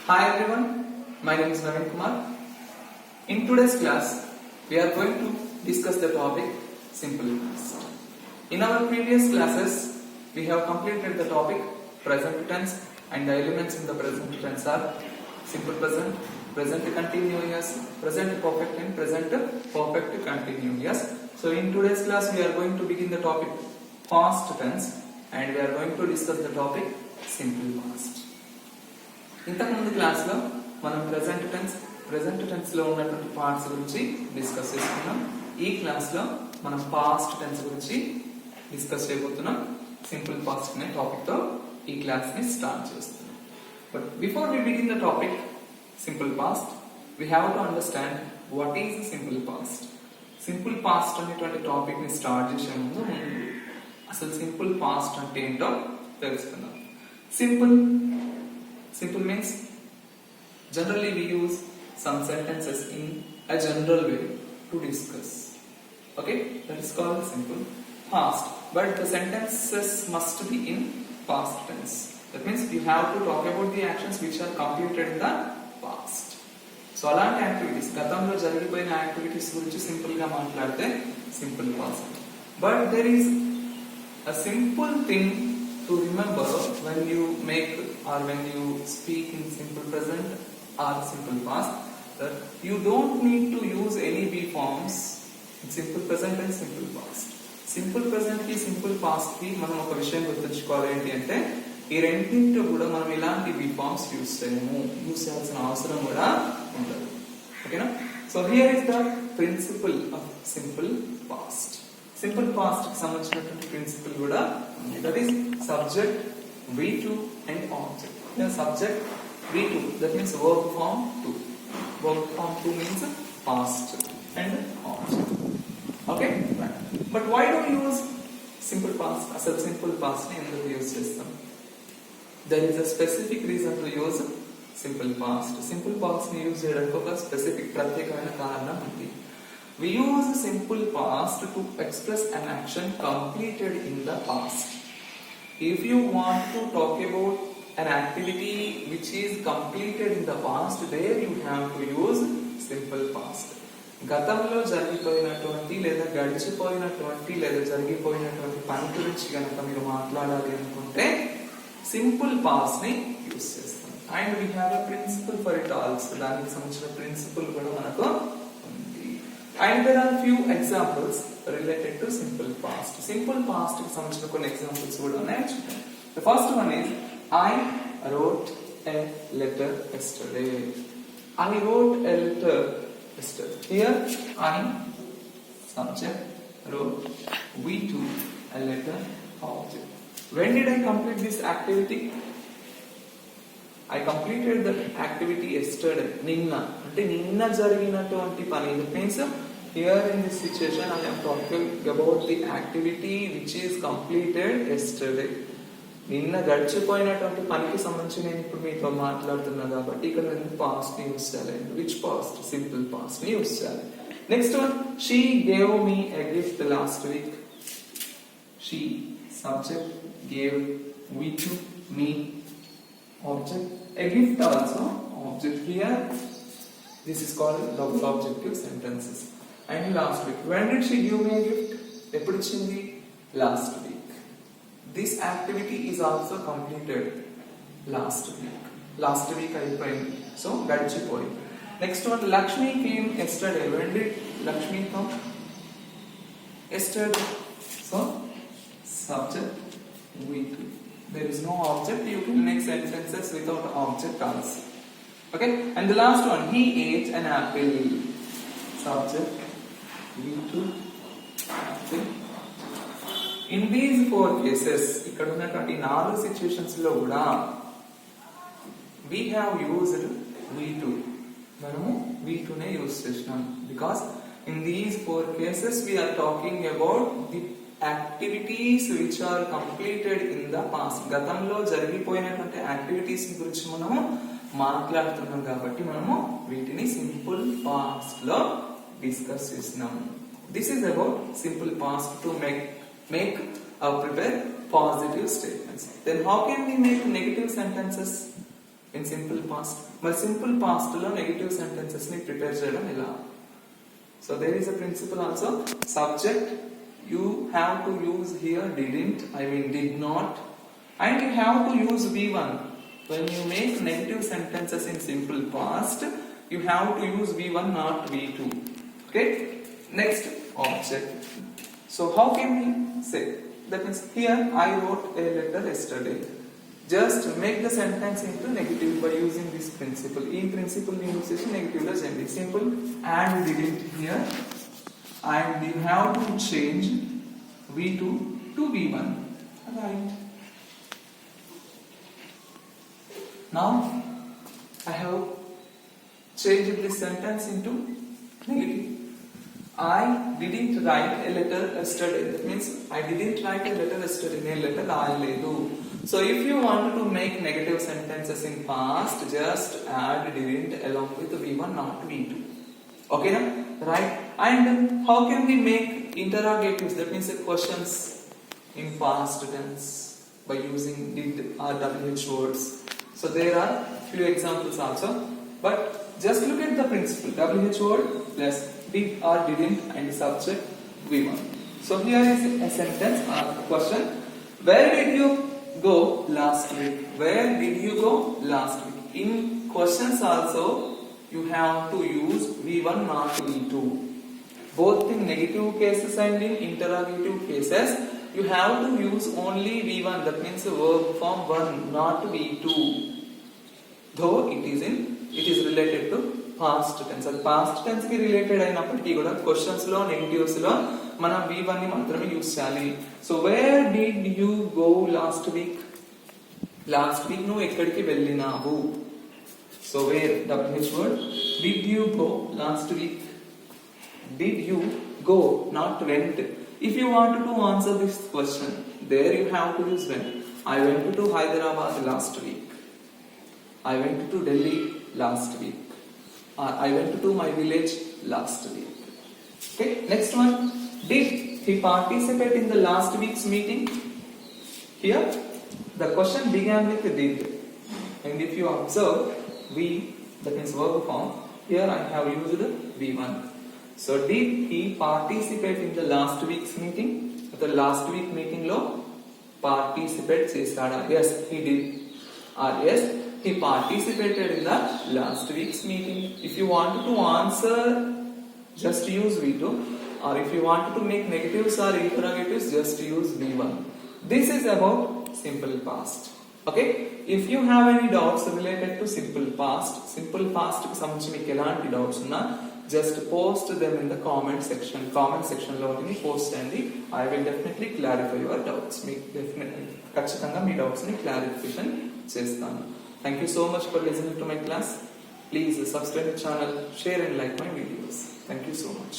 Hi everyone, my name is Naveen Kumar. In today's class, we are going to discuss the topic simple past. In our previous classes, we have completed the topic present tense, and the elements in the present tense are simple present, present continuous, present perfect and present perfect continuous. So in today's class, we are going to begin the topic past tense, and we are going to discuss the topic simple past. ఇంతకుముందు క్లాస్లో మనం present టెన్స్లో ఉన్నటువంటి parts గురించి discuss చేసుకున్నాం. ఈ క్లాస్లో మనం past tense గురించి డిస్కస్ చేయబోతున్నాం. సింపుల్ పాస్ట్ అనే టాపిక్తో ఈ క్లాస్ని స్టార్ట్ చేస్తున్నాం. But before we begin the topic simple past, we have to understand what is simple past. Simple past అనేటువంటి టాపిక్ని స్టార్ట్ చేసే ముందు అసలు సింపుల్ పాస్ట్ అంటే ఏంటో తెలుసుకుందాం. Simple means generally we use some sentences in a general way to discuss. Okay, that is called simple past. But the sentences must be in past tense. That means you have to talk about the actions which are completed in the past. So అలాంటి activities, గతంలో జరిగిపోయిన activities గురించి simple గా మాట్లాడితే simple past. But there is a simple thing to remember when you make or when you speak in simple present or simple past, that you don't need to use any be forms in simple present and simple past. Simple present కి simple past కి మనం ఒక విషయం గుర్తుంచుకోవాలి. ఏంటి అంటే ఈ రెండింటిలో కూడా మనం ఇలాంటి be forms యూజ్ చేయాల్సిన అవసరం కూడా ఉండదు. ఓకేనా? So here is the principle of simple past. Simple past కి సంబంధించినటువంటి ప్రిన్సిపల్ కూడా ఉంది. That is subject, V2 and object. The subject V2, that means verb form 2. Verb form 2 means past and object. Okay? Right. But why do we use simple past? Asal simple past ni enduku use chestam? There is a specific reason to use simple past. Simple past ni use cheyadaniki oka specific pratyekamaina karanam undi. We use simple past to express an action completed in the past. If you want to talk about an activity which is completed in the past, there you have to use simple past. గతంలో జరిగిపోయినటువంటి లేదా గడిచిపోయినటువంటి లేదా జరిగిపోయినటువంటి పని గురించి కనుక మీరు మాట్లాడాలి అనుకుంటే simple past ని యూజ్ చేస్తాం. And we have a principle for it also. దానికి సంబంధించిన ప్రిన్సిపల్ కూడా మనకు ఉంది. And there are few examples related to simple past. Simple past కి సంబంధించిన కొన్ని ఎగ్జాంపుల్స్ కూడా ఉన్నాయి. The first one is I wrote a letter yesterday. I wrote a letter yesterday. Here I subject, wrote, we2 a letter, object. When did I complete this activity? I completed that activity yesterday. నిన్న జరిగినటువంటి పని. That means here in this situation I am talking about the activity which is completed yesterday. నిన్న గడిచిపోయినటువంటి పనికి సంబంధించి నేను ఇప్పుడు మీతో మాట్లాడుతున్నా కాబట్టి ఇక్కడ నేను పాస్ట్ ని యూజ్ చేయాలి. Which past? సింపుల్ పాస్ట్ ని యూజ్ చేయాలి. Next one, she gave me a gift last week. She subject, gave, we to, me, object, a gift also object. Here this is called double objective sentences. And last week, when did she give me a gift? ఎప్పుడు ఇచ్చింది? Last week. This activity is also completed last week. Last week అయిపోయింది. So గడిచిపోయింది. Next one, Lakshmi came yesterday. When did Lakshmi come? Yesterday. So subject, we2. There is no object. You can make sentences without object also. Okay? And the last one, he ate an apple. Subject, V2, apple. In these four cases, ఇక్కడ ఉన్నటువంటి 4 situations లో కూడా we have used V2. మనము V2 నే use చేసినాం. Because in these 4 cases we are talking about the activities which are completed in the past. గతంలో జరిగిపోయినటువంటి activities గురించి మనము మాట్లాడుతున్నాం కాబట్టి మనము వీటిని సింపుల్ పాస్ట్ లో డిస్కస్ చేసినాము. This is about simple past to make or prepare positive statements. Then how can we make negative sentences? in simple past. మరి simple past లో negative sentences ని prepare చేయడం ఎలా? So there is a principle also. Subject you have to use here didn't, did not, and you have to use V1. When you make negative sentences in simple past, you have to use V1 not V2. Okay? Next, object. So how can we say? That means here I wrote a letter yesterday. Just make the sentence into negative by using this principle. In principle we use negative as simple and didn't here, and you have to change V2 to V1. Right. Now I have changed this sentence into negative. I didn't write a letter yesterday. That means I didn't write a letter yesterday. Ne letter raayaledu. So if you want to make negative sentences in past, just add didn't along with V1 not V2. Okay na? Right? And how can we make interrogatives? That means questions in past tense by using did or WH words. So there are few examples also. But just look at the principle. WH word plus did or didn't and subject V1. So here is a sentence or a question. Where did you go last week? Where did you go last week? In questions also you have to use V1 not V2. Both in negative cases and in interrogative cases you have to use only V1. That means verb form 1 not V2. Though it is related to past tense. అది past tense కి related అయినప్పటికీ కూడా questions లో negatives లో మనం V1 ని మాత్రమే use చేయాలి. So where did you go last week? Last week నువ్వు ఎక్కడికి వెళ్ళినావు? So where WH word. Did you go last week? Did you go, not went. If you want to answer this question, there you have to use when. I went to Hyderabad last week. I went to Delhi last week. I went to my village last week. Okay, next one. Did he participate in the last week's meeting? Here, the question began with did. And if you observe, that means verb form, here I have used V1. So, did he participate in the last week's meeting? The last week meeting lo participate chesada. Yes, he did. Yes, he participated in the last week's meeting. If you want to answer, just use V2, or if you want to make negatives or interrogatives, just use V1. This is about simple past. Okay? If you have any doubts related to simple past కి సంబంధించి మీకు ఎలాంటి doubts ఉన్నా just post them in the comment section. Comment section లో post చేయండి. I will definitely clarify your doubts. మీకు ఖచ్చితంగా మీ doubts ని క్లారిఫికేషన్ చేస్తాను. Thank you so much for listening to my class. Please subscribe to the channel, share and like my videos. Thank you so much.